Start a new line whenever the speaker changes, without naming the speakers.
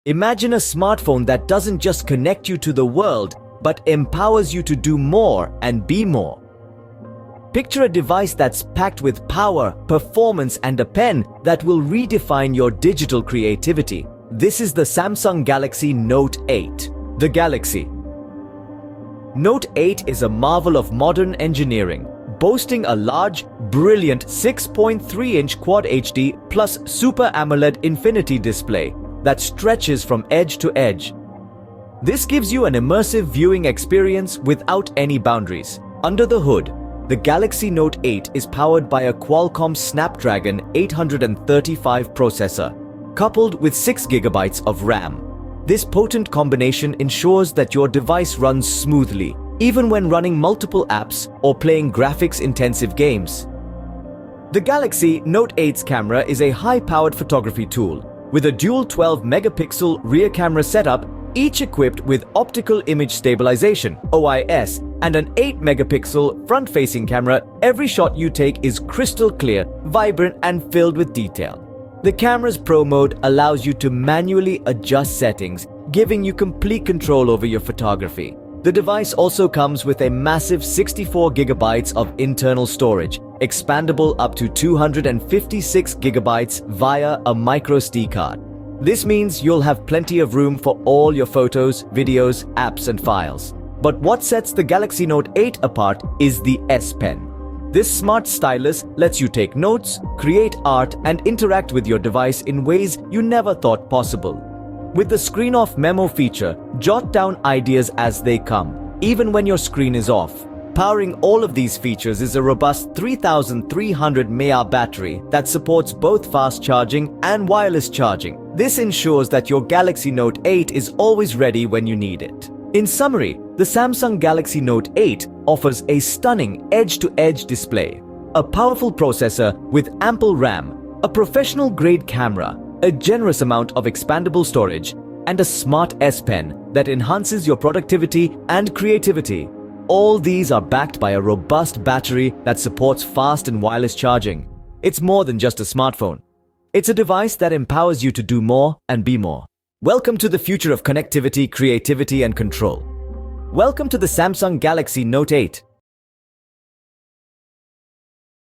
Imagine a smartphone that doesn't just connect you to the world, but empowers you to do more and be more. Picture a device that's packed with power, performance, and a pen that will redefine your digital creativity. This is the Samsung Galaxy Note 8. The Galaxy Note 8 is a marvel of modern engineering, boasting a large, brilliant 6.3-inch Quad HD plus Super AMOLED Infinity display that stretches from edge to edge. This gives you an immersive viewing experience without any boundaries. Under the hood, the Galaxy Note 8 is powered by a Qualcomm Snapdragon 835 processor, coupled with 6 GB of RAM. This potent combination ensures that your device runs smoothly, even when running multiple apps or playing graphics-intensive games. The Galaxy Note 8's camera is a high-powered photography tool, with a dual 12-megapixel rear camera setup, each equipped with optical image stabilization (OIS) and an 8-megapixel front-facing camera. Every shot you take is crystal clear, vibrant, and filled with detail. The camera's Pro mode allows you to manually adjust settings, giving you complete control over your photography. The device also comes with a massive 64 GB of internal storage, expandable up to 256 GB via a microSD card. This means you'll have plenty of room for all your photos, videos, apps, and files. But what sets the Galaxy Note 8 apart is the S Pen. This smart stylus lets you take notes, create art, and interact with your device in ways you never thought possible. With the screen-off memo feature, jot down ideas as they come, even when your screen is off. Powering all of these features is a robust 3300 mAh battery that supports both fast charging and wireless charging. This ensures that your Galaxy Note 8 is always ready when you need it. In summary, the Samsung Galaxy Note 8 offers a stunning edge-to-edge display, a powerful processor with ample RAM, a professional-grade camera, a generous amount of expandable storage, and a smart S Pen that enhances your productivity and creativity. All these are backed by a robust battery that supports fast and wireless charging. It's more than just a smartphone. It's a device that empowers you to do more and be more. Welcome to the future of connectivity, creativity, and control. Welcome to the Samsung Galaxy Note 8.